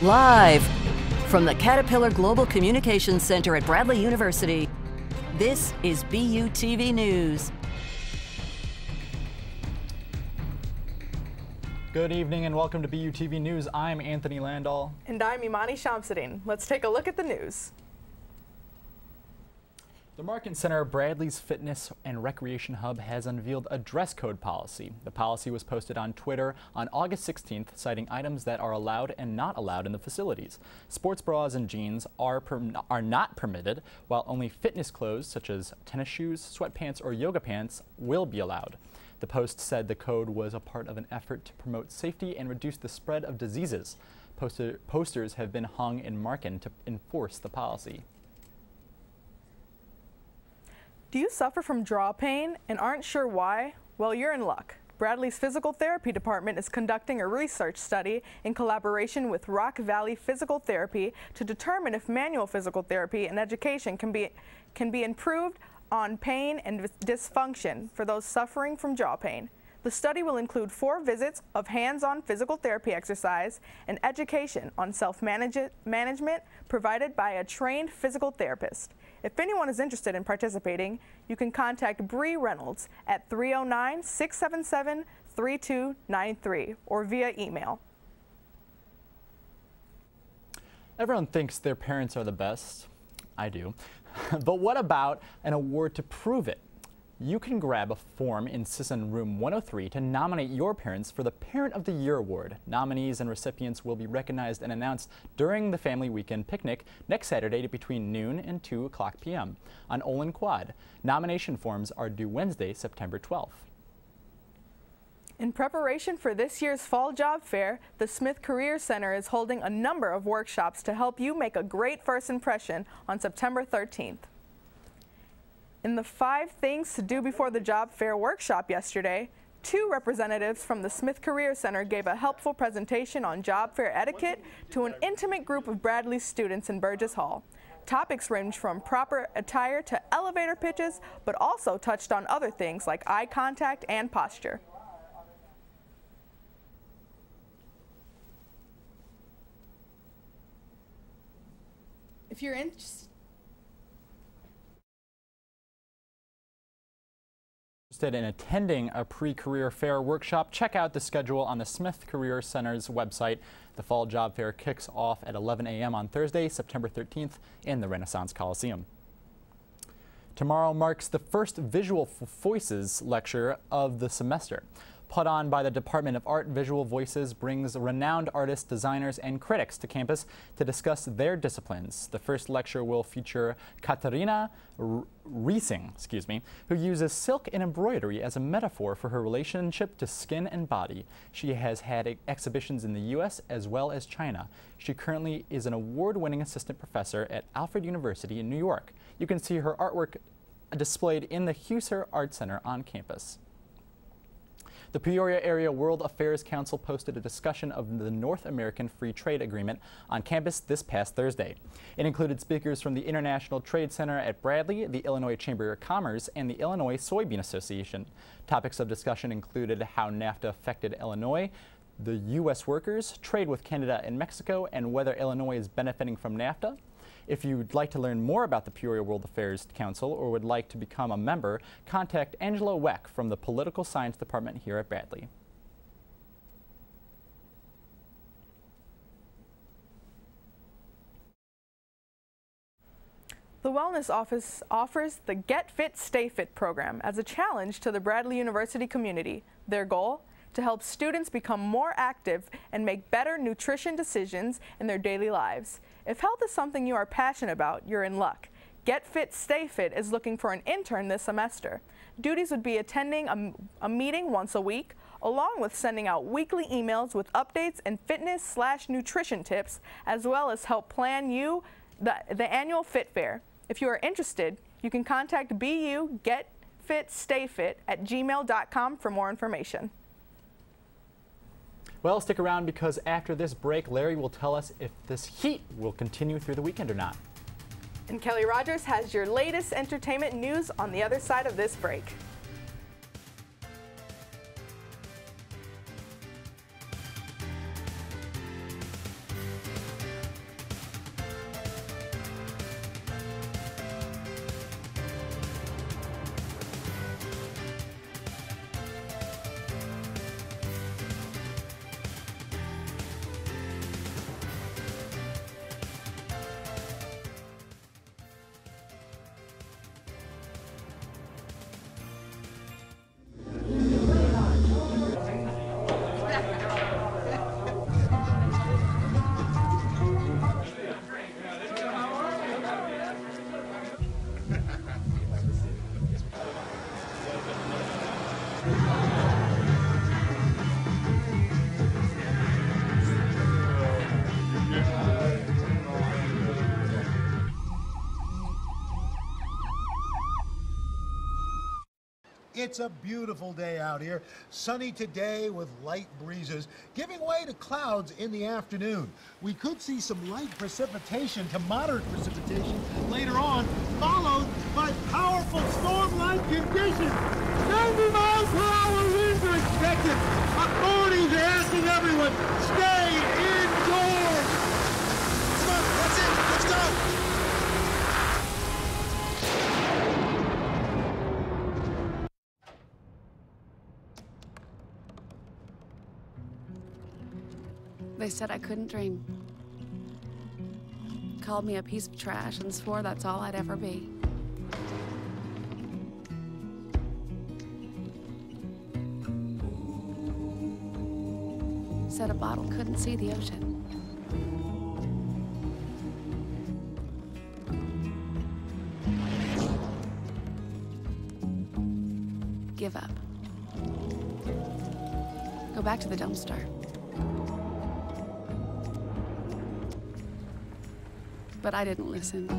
Live from the Caterpillar Global Communications Center at Bradley University, this is BUTV News. Good evening and welcome to BUTV News. I'm Anthony Landau. And I'm Imani Shamsuddin. Let's take a look at the news. The Market Center, Bradley's fitness and recreation hub, has unveiled a dress code policy. The policy was posted on Twitter on August 16th, citing items that are allowed and not allowed in the facilities. Sports bras and jeans are not permitted, while only fitness clothes such as tennis shoes, sweatpants, or yoga pants will be allowed. The post said the code was a part of an effort to promote safety and reduce the spread of diseases. Posters have been hung in Markin to enforce the policy. Do you suffer from jaw pain and aren't sure why? Well, you're in luck. Bradley's physical therapy department is conducting a research study in collaboration with Rock Valley Physical Therapy to determine if manual physical therapy and education can be improved on pain and dysfunction for those suffering from jaw pain. The study will include 4 visits of hands-on physical therapy exercise and education on self-management provided by a trained physical therapist. If anyone is interested in participating, you can contact Bree Reynolds at 309-677-3293 or via email. Everyone thinks their parents are the best. I do. But what about an award to prove it? You can grab a form in Sisson Room 103 to nominate your parents for the Parent of the Year Award. Nominees and recipients will be recognized and announced during the Family Weekend Picnic next Saturday between noon and 2 o'clock p.m. on Olin Quad. Nomination forms are due Wednesday, September 12th. In preparation for this year's Fall Job Fair, the Smith Career Center is holding a number of workshops to help you make a great first impression on September 13th. In the 5 Things to Do Before the Job Fair workshop yesterday, 2 representatives from the Smith Career Center gave a helpful presentation on job fair etiquette to an intimate group of Bradley students in Burgess Hall. Topics range from proper attire to elevator pitches, but also touched on other things like eye contact and posture. If you're interested in attending a pre-career fair workshop, check out the schedule on the Smith Career Center's website. The Fall Job Fair kicks off at 11 a.m. on Thursday, September 13th in the Renaissance Coliseum. Tomorrow marks the first Visual Voices lecture of the semester. Put on by the Department of Art, Visual Voices brings renowned artists, designers, and critics to campus to discuss their disciplines. The first lecture will feature Katarina Riesing, who uses silk and embroidery as a metaphor for her relationship to skin and body. She has had exhibitions in the U.S. as well as China. She currently is an award-winning assistant professor at Alfred University in New York. You can see her artwork displayed in the Husser Art Center on campus. The Peoria Area World Affairs Council posted a discussion of the North American Free Trade Agreement on campus this past Thursday. It included speakers from the International Trade Center at Bradley, the Illinois Chamber of Commerce, and the Illinois Soybean Association. Topics of discussion included how NAFTA affected Illinois, the U.S. workers, trade with Canada and Mexico, and whether Illinois is benefiting from NAFTA. If you'd like to learn more about the Peoria World Affairs Council or would like to become a member, contact Angela Weck from the Political Science Department here at Bradley. The Wellness Office offers the Get Fit, Stay Fit program as a challenge to the Bradley University community. Their goal? To help students become more active and make better nutrition decisions in their daily lives. If health is something you are passionate about, you're in luck. Get Fit, Stay Fit is looking for an intern this semester. Duties would be attending a meeting once a week, along with sending out weekly emails with updates and fitness/nutrition tips, as well as help plan the annual Fit Fair. If you are interested, you can contact BUGetFitStayFit@gmail.com for more information. Well, stick around because after this break, Larry will tell us if this heat will continue through the weekend or not. And Kelly Rogers has your latest entertainment news on the other side of this break. It's a beautiful day out here. Sunny today with light breezes, giving way to clouds in the afternoon. We could see some light precipitation to moderate precipitation later on, followed by powerful storm-like conditions. 90 miles per hour winds are expected. Authorities are asking everyone, stay indoors. Come on, that's it. Let's go. They said I couldn't dream. Called me a piece of trash and swore that's all I'd ever be. Said a bottle couldn't see the ocean. Give up. Go back to the dumpster. But I didn't listen.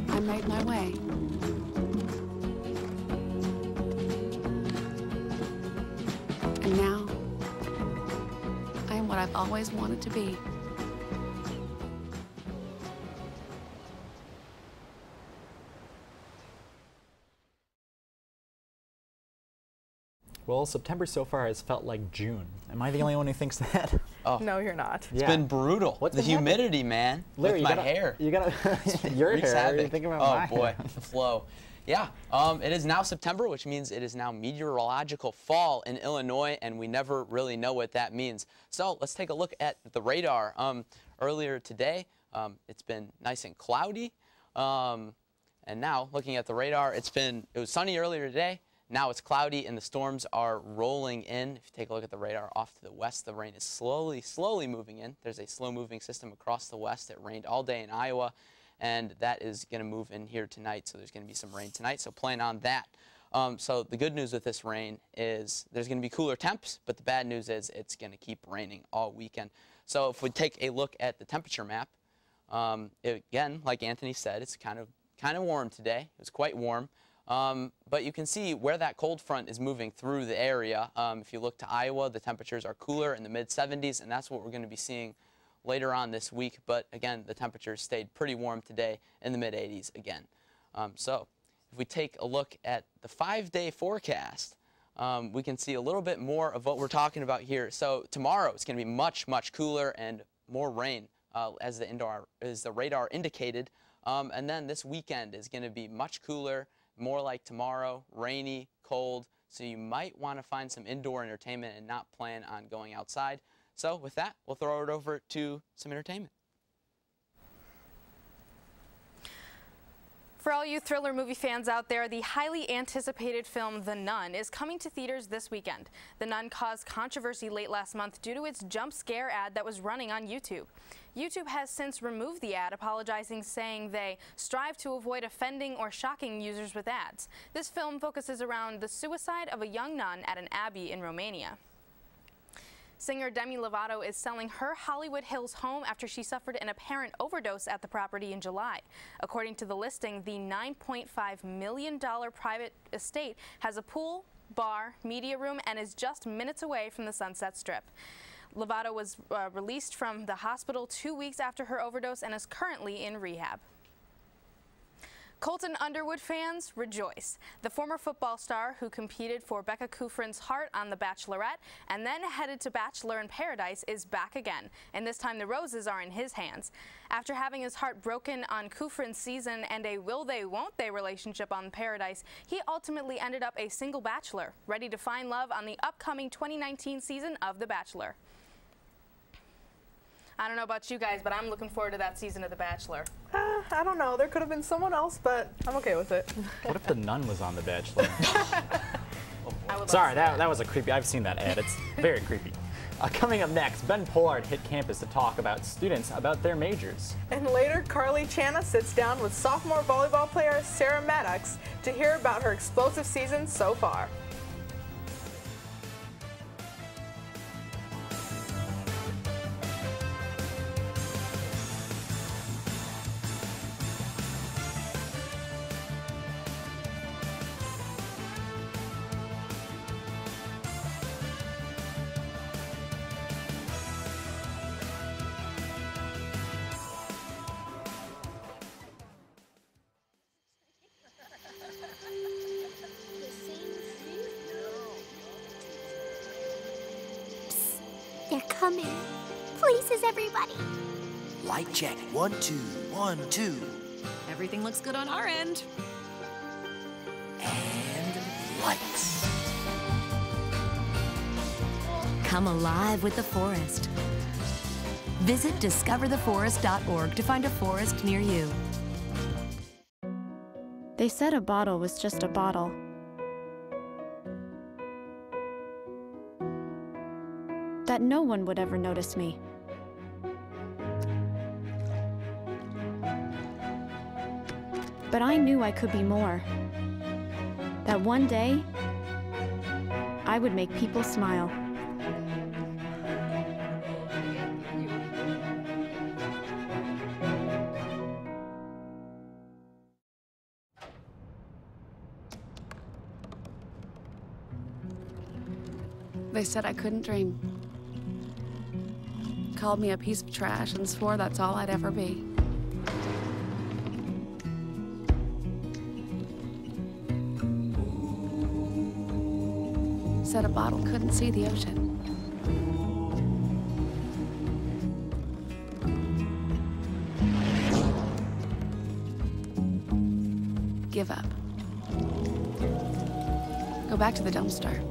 I made my way. And now, I am what I've always wanted to be. Well, September so far has felt like June. Am I the only one who thinks that? Oh. No, you're not. It's been brutal. What's the been happening? humidity, man. Larry, with my hair. You gotta your Wreaks hair. havoc. You're thinking about oh my boy, hair. the flow. Yeah, it is now September, which means it is now meteorological fall in Illinois, and we never really know what that means. So let's take a look at the radar. Earlier today, it's been nice and cloudy, and now looking at the radar, it was sunny earlier today. Now it's cloudy and the storms are rolling in. If you take a look at the radar off to the west, the rain is slowly moving in. There's a slow-moving system across the west. It rained all day in Iowa, and that is going to move in here tonight. So there's going to be some rain tonight, so plan on that. So the good news with this rain is there's going to be cooler temps, but the bad news is it's going to keep raining all weekend. So if we take a look at the temperature map, again, like Anthony said, it's kind of warm today. It was quite warm. But you can see where that cold front is moving through the area. If you look to Iowa, the temperatures are cooler in the mid-70s, and that's what we're going to be seeing later on this week. But again, the temperatures stayed pretty warm today in the mid-80s again. So if we take a look at the 5-day forecast, we can see a little bit more of what we're talking about here. So tomorrow it's going to be much cooler and more rain as the radar indicated. And then this weekend is going to be much cooler, more like tomorrow, rainy, cold, so you might want to find some indoor entertainment and not plan on going outside. So with that, we'll throw it over to some entertainment. For all you thriller movie fans out there, the highly anticipated film The Nun is coming to theaters this weekend. The Nun caused controversy late last month due to its jump scare ad that was running on YouTube. YouTube has since removed the ad, apologizing, saying they strive to avoid offending or shocking users with ads. This film focuses around the suicide of a young nun at an abbey in Romania. Singer Demi Lovato is selling her Hollywood Hills home after she suffered an apparent overdose at the property in July. According to the listing, the $9.5 million private estate has a pool, bar, media room, and is just minutes away from the Sunset Strip. Lovato was released from the hospital 2 weeks after her overdose and is currently in rehab. Colton Underwood fans rejoice. The former football star who competed for Becca Kufrin's heart on The Bachelorette and then headed to Bachelor in Paradise is back again, and this time the roses are in his hands. After having his heart broken on Kufrin's season and a will-they-won't-they relationship on Paradise, he ultimately ended up a single bachelor, ready to find love on the upcoming 2019 season of The Bachelor. I don't know about you guys, but I'm looking forward to that season of The Bachelor. I don't know. There could have been someone else, but I'm okay with it. What if the nun was on The Bachelor? Sorry, that was a creepy. I've seen that ad. It's very creepy. Coming up next, Ben Pollard hit campus to talk about students about their majors. And later, Carly Channa sits down with sophomore volleyball player Sarah Maddox to hear about her explosive season so far. They're coming. Places, everybody. Light check. 1, 2, 1, 2. Everything looks good on our end. And lights. Come alive with the forest. Visit discovertheforest.org to find a forest near you. They said a bottle was just a bottle. That no one would ever notice me. But I knew I could be more. That one day, I would make people smile. They said I couldn't dream. Called me a piece of trash and swore that's all I'd ever be. Said a bottle couldn't see the ocean. Give up. Go back to the dumpster.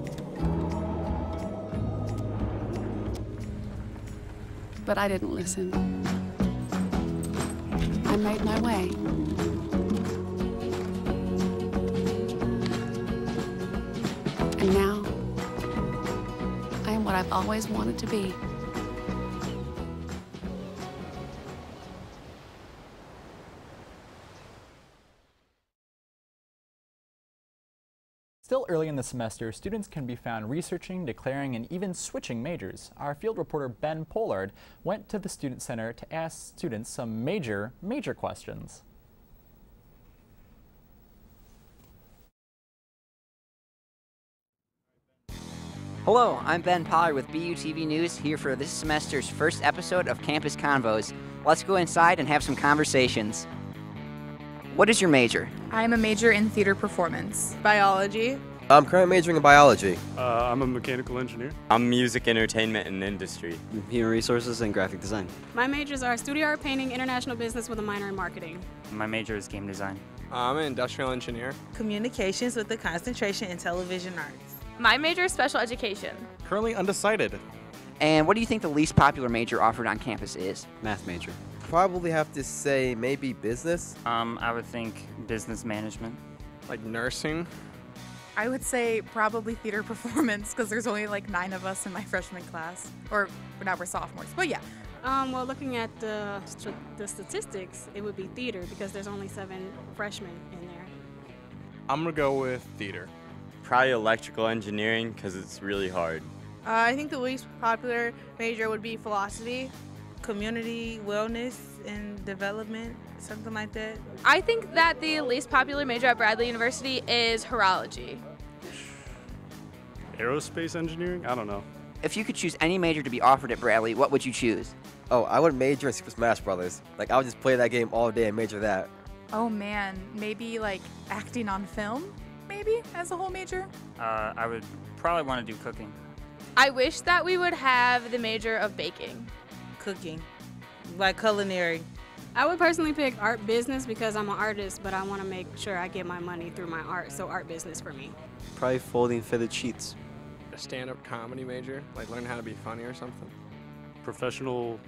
But I didn't listen. I made my way. And now, I am what I've always wanted to be. Still early in the semester, students can be found researching, declaring, and even switching majors. Our field reporter Ben Pollard went to the Student Center to ask students some major questions. Hello, I'm Ben Pollard with BUTV News, here for this semester's first episode of Campus Convos. Let's go inside and have some conversations. What is your major? I'm a major in theater performance. Biology. I'm currently majoring in biology. I'm a mechanical engineer. I'm music, entertainment, and industry. Human resources and graphic design. My majors are studio art, painting, international business with a minor in marketing. My major is game design. I'm an industrial engineer. Communications with a concentration in television arts. My major is special education. Currently undecided. And what do you think the least popular major offered on campus is? Math major. Probably have to say maybe business. I would think business management. Like nursing. I would say probably theater performance because there's only like 9 of us in my freshman class. Or now we're sophomores, but yeah. Well, looking at the statistics, it would be theater because there's only 7 freshmen in there. I'm gonna go with theater. Probably electrical engineering because it's really hard. I think the least popular major would be philosophy, community wellness and development, something like that. I think that the least popular major at Bradley University is horology. Aerospace engineering? I don't know. If you could choose any major to be offered at Bradley, what would you choose? Oh, I would major in Super Smash Brothers. Like, I would just play that game all day and major that. Oh man, maybe like acting on film, maybe, as a whole major? I would probably want to do cooking. I wish that we would have the major of baking. Cooking, like culinary. I would personally pick art business because I'm an artist, but I want to make sure I get my money through my art, so art business for me. Probably folding fitted sheets. A stand-up comedy major, like learn how to be funny or something. Professional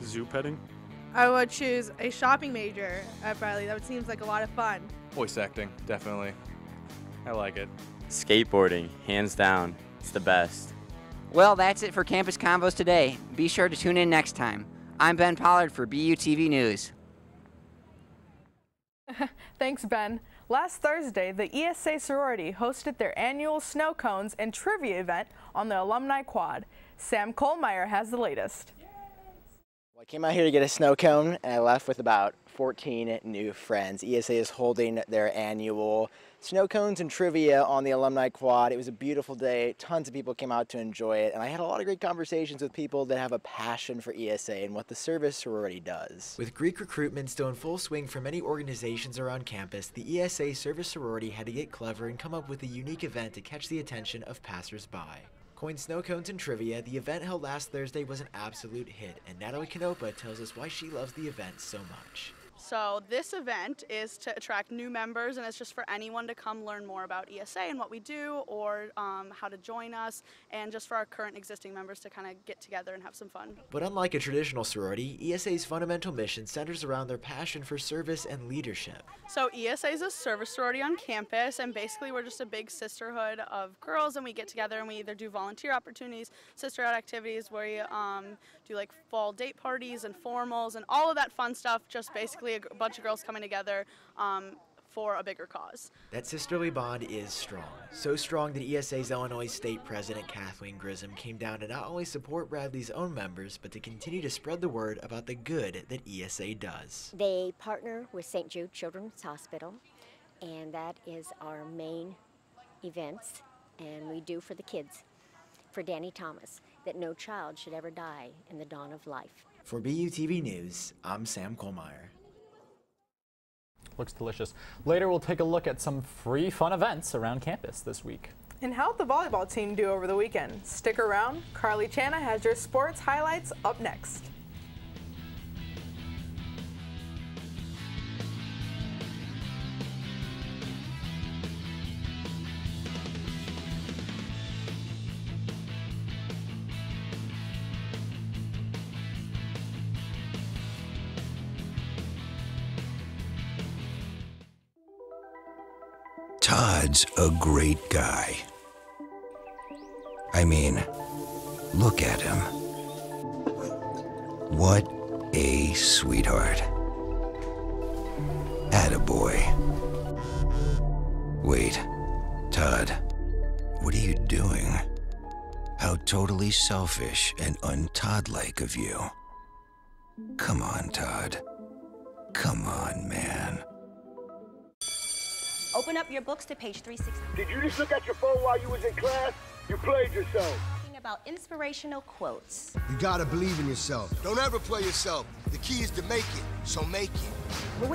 zoo petting. I would choose a shopping major at Bradley. That seems like a lot of fun. Voice acting, definitely. I like it. Skateboarding, hands down. It's the best. Well, that's it for Campus Convos today. Be sure to tune in next time. I'm Ben Pollard for BUTV News. Thanks, Ben. Last Thursday, the ESA sorority hosted their annual snow cones and trivia event on the Alumni Quad. Sam Kohlmeyer has the latest. Well, I came out here to get a snow cone, and I left with about 14 new friends. ESA is holding their annual snow cones and trivia on the Alumni Quad. It was a beautiful day. Tons of people came out to enjoy it, and I had a lot of great conversations with people that have a passion for ESA and what the service sorority does. With Greek recruitment still in full swing for many organizations around campus, the ESA service sorority had to get clever and come up with a unique event to catch the attention of passers-by. Coin snow cones and trivia, the event held last Thursday was an absolute hit, and Natalie Canopa tells us why she loves the event so much. So this event is to attract new members, and it's just for anyone to come learn more about ESA and what we do, or how to join us, and just for our current existing members to kind of get together and have some fun. But unlike a traditional sorority, ESA's fundamental mission centers around their passion for service and leadership. So ESA is a service sorority on campus, and basically we're just a big sisterhood of girls, and we get together and we either do volunteer opportunities, sisterhood activities, where we do like fall date parties and formals and all of that fun stuff, just basically a bunch of girls coming together for a bigger cause. That sisterly bond is strong. So strong that ESA's Illinois State President Kathleen Grissom came down to not only support Bradley's own members, but to continue to spread the word about the good that ESA does. They partner with St. Jude Children's Hospital, and that is our main events, and we do for the kids, for Danny Thomas, that no child should ever die in the dawn of life. For BUTV News, I'm Sam Kohlmeyer. Looks delicious. Later, we'll take a look at some free fun events around campus this week. And how'd the volleyball team do over the weekend? Stick around. Carly Chana has your sports highlights up next. Todd's a great guy. I mean, look at him. What a sweetheart. Attaboy. Wait, Todd, what are you doing? How totally selfish and un-Todd-like of you. Come on, Todd. Come on, man. Open up your books to page 360. Did you just look at your phone while you was in class? You played yourself. Talking about inspirational quotes. You gotta believe in yourself. Don't ever play yourself. The key is to make it, so make it.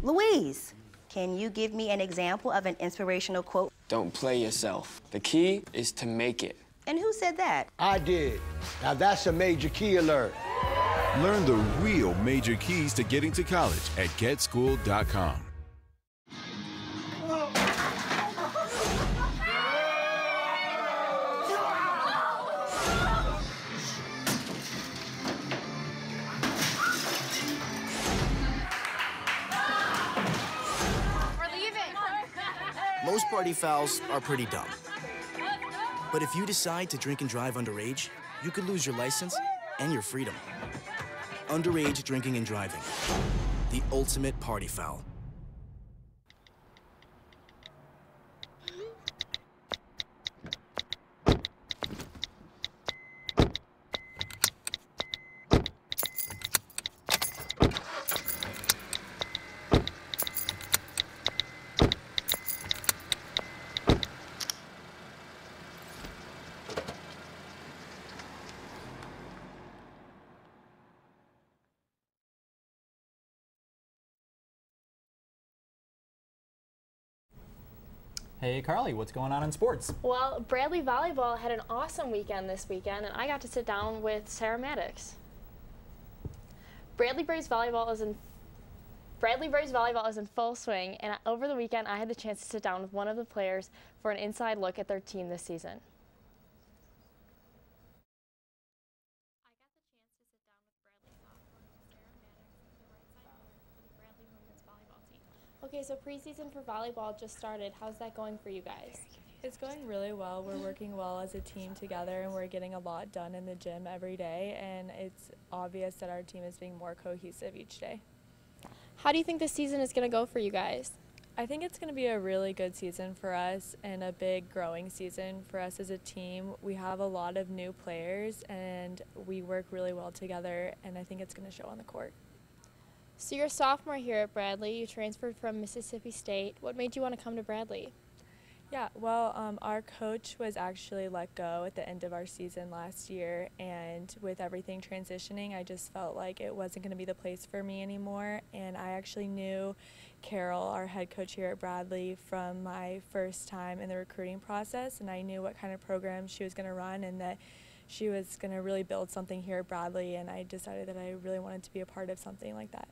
Louise, can you give me an example of an inspirational quote? Don't play yourself. The key is to make it. And who said that? I did. Now that's a major key alert. Learn the real major keys to getting to college at getschool.com. Most party fouls are pretty dumb. But if you decide to drink and drive underage, you could lose your license and your freedom. Underage drinking and driving. The ultimate party foul. Hey Carly, what's going on in sports? Well, Bradley Volleyball had an awesome weekend this weekend, and I got to sit down with Sarah Maddox. Bradley Braves Volleyball is in full swing, and over the weekend I had the chance to sit down with one of the players for an inside look at their team this season. Okay, so preseason for volleyball just started. How's that going for you guys? It's going really well. We're working well as a team together, and we're getting a lot done in the gym every day, and it's obvious that our team is being more cohesive each day. How do you think this season is going to go for you guys? I think it's going to be a really good season for us and a big growing season for us as a team. We have a lot of new players, and we work really well together, and I think it's going to show on the court. So you're a sophomore here at Bradley. You transferred from Mississippi State. What made you want to come to Bradley? Yeah, well, our coach was actually let go at the end of our season last year, and with everything transitioning, I just felt like it wasn't going to be the place for me anymore. And I actually knew Carol, our head coach here at Bradley, from my first time in the recruiting process, and I knew what kind of program she was going to run and that she was going to really build something here at Bradley, and I decided that I really wanted to be a part of something like that.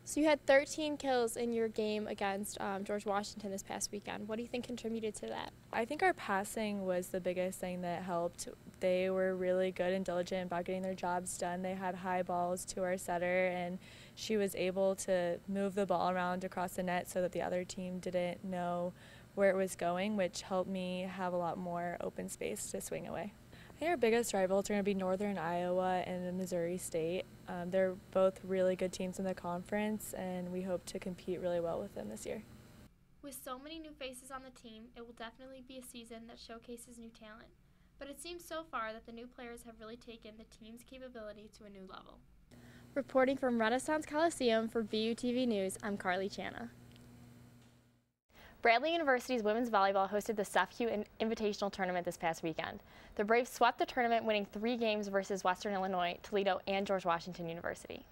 So you had 13 kills in your game against George Washington this past weekend. What do you think contributed to that? I think our passing was the biggest thing that helped. They were really good and diligent about getting their jobs done. They had high balls to our setter, and she was able to move the ball around across the net so that the other team didn't know where it was going, which helped me have a lot more open space to swing away. I think our biggest rivals are going to be Northern Iowa and Missouri State. They're both really good teams in the conference, and we hope to compete really well with them this year. With so many new faces on the team, it will definitely be a season that showcases new talent. But it seems so far that the new players have really taken the team's capability to a new level. Reporting from Renaissance Coliseum for BUTV News, I'm Carly Chana. Bradley University's women's volleyball hosted the Seth Hugh Invitational Tournament this past weekend. The Braves swept the tournament, winning 3 games versus Western Illinois, Toledo, and George Washington University.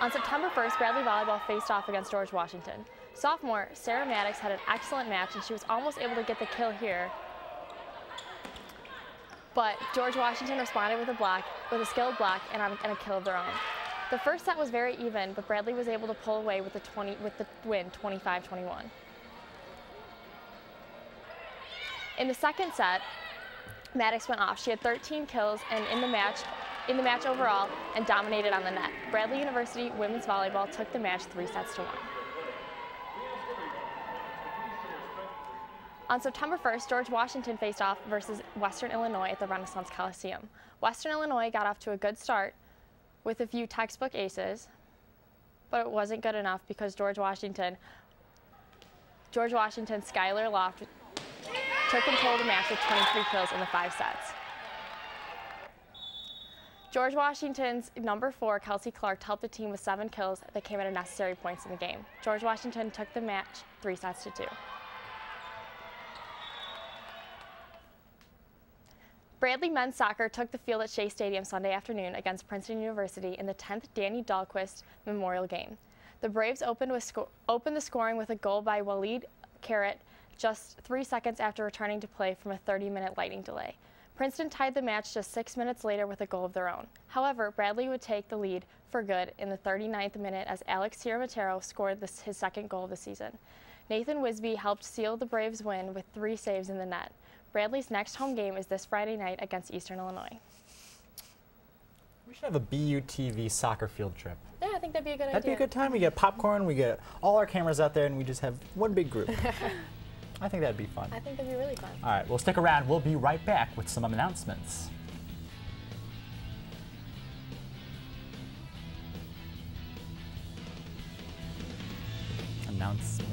On September 1st, Bradley volleyball faced off against George Washington. Sophomore Sarah Maddox had an excellent match, and she was almost able to get the kill here. But George Washington responded with a skilled block and a kill of their own. The first set was very even, but Bradley was able to pull away with the win, 25-21. In the second set, Maddox went off. She had 13 kills and in the match overall and dominated on the net. Bradley University women's volleyball took the match 3-1. On September 1st, George Washington faced off versus Western Illinois at the Renaissance Coliseum. Western Illinois got off to a good start with a few textbook aces, but it wasn't good enough because George Washington's Skylar Loft took control of the match with 23 kills in the 5 sets. George Washington's number 4, Kelsey Clark, helped the team with 7 kills that came at necessary points in the game. George Washington took the match 3-2. Bradley men's soccer took the field at Shea Stadium Sunday afternoon against Princeton University in the 10th Danny Dahlquist Memorial Game. The Braves opened the scoring with a goal by Waleed Carrot just 3 seconds after returning to play from a 30-minute lightning delay. Princeton tied the match just 6 minutes later with a goal of their own. However, Bradley would take the lead for good in the 39th minute as Alex Sierra-Matero scored his second goal of the season. Nathan Wisby helped seal the Braves' win with 3 saves in the net. Bradley's next home game is this Friday night against Eastern Illinois. We should have a BUTV soccer field trip. Yeah, I think that'd be a good idea. That'd be a good time. We get popcorn, we get all our cameras out there, and we just have one big group. I think that'd be fun. I think that'd be really fun. All right, well, stick around. We'll be right back with some announcements. Announcements.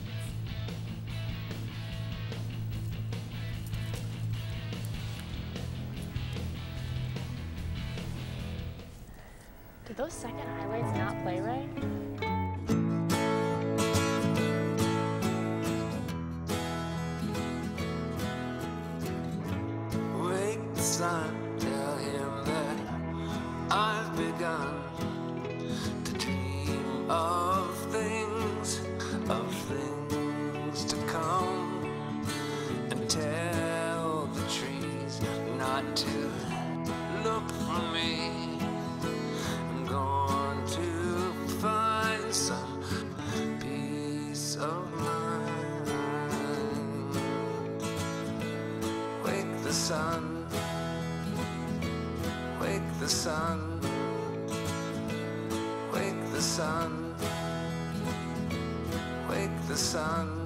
Did those second highlights not play right? Wake the sun, tell him that I've begun to dream of things to come, and tell the trees not to look for me. I'm going to find some peace of mind. Wake the sun, wake the sun, wake the sun, wake the sun.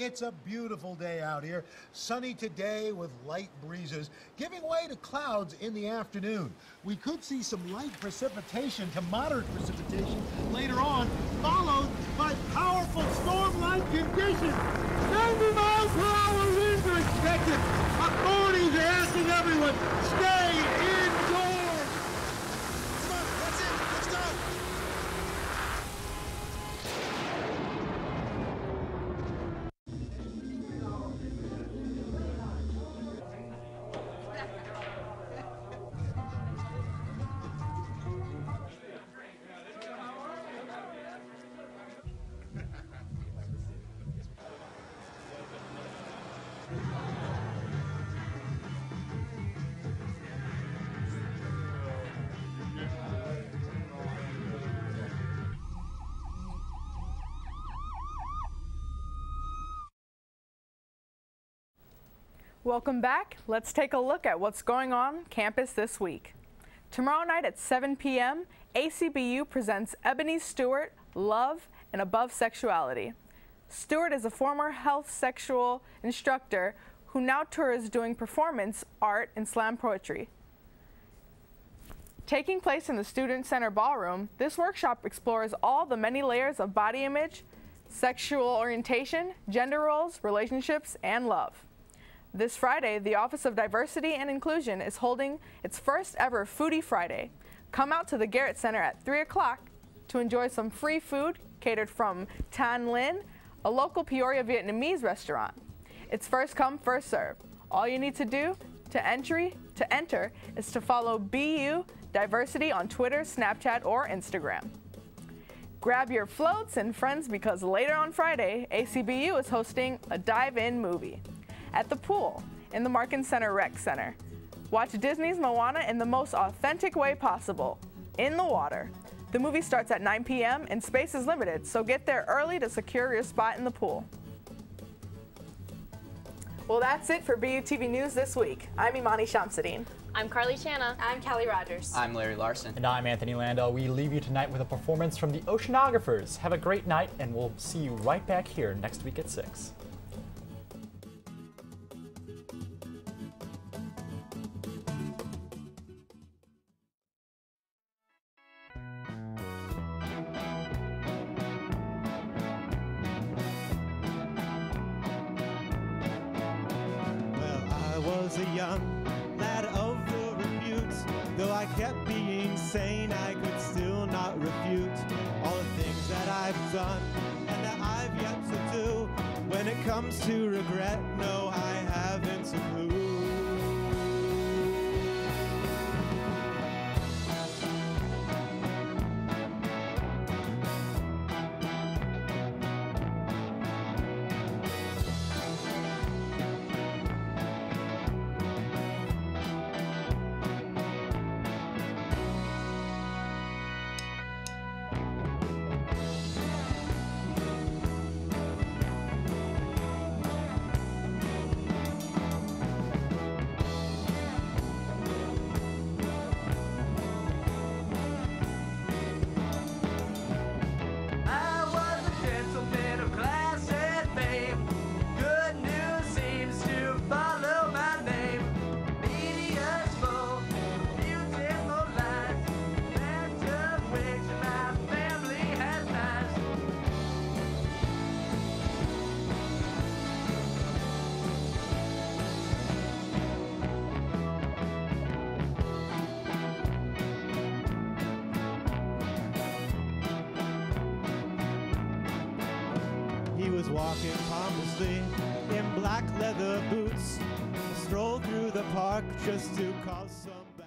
It's a beautiful day out here. Sunny today with light breezes, giving way to clouds in the afternoon. We could see some light precipitation to moderate precipitation later on, followed by powerful storm-like conditions. 90 miles per hour winds are expected. Authorities are asking everyone, stay indoors. Welcome back. Let's take a look at what's going on campus this week. Tomorrow night at 7 p.m., ACBU presents Ebony Stewart, Love and Above Sexuality. Stewart is a former health sexual instructor who now tours doing performance art and slam poetry. Taking place in the Student Center Ballroom, this workshop explores all the many layers of body image, sexual orientation, gender roles, relationships, and love. This Friday, the Office of Diversity and Inclusion is holding its first ever Foodie Friday. Come out to the Garrett Center at 3 o'clock to enjoy some free food catered from Tan Lin, a local Peoria Vietnamese restaurant. It's first come, first serve. All you need to do to enter is to follow BU Diversity on Twitter, Snapchat, or Instagram. Grab your floats and friends because later on Friday, ACBU is hosting a dive-in movie at the pool in the Markin Center Rec Center. Watch Disney's Moana in the most authentic way possible, in the water. The movie starts at 9 p.m. and space is limited, so get there early to secure your spot in the pool. Well, that's it for BUTV News this week. I'm Imani Shamsuddin. I'm Carly Shanna. I'm Callie Rogers. I'm Larry Larson. And I'm Anthony Landau. We leave you tonight with a performance from the Oceanographers. Have a great night, and we'll see you right back here next week at 6. A young lad of real repute. Though I kept being sane, I could still not refute all the things that I've done and that I've yet to do. When it comes to regret, no, I haven't a clue. He was walking pompously in black leather boots, strolled through the park just to cause some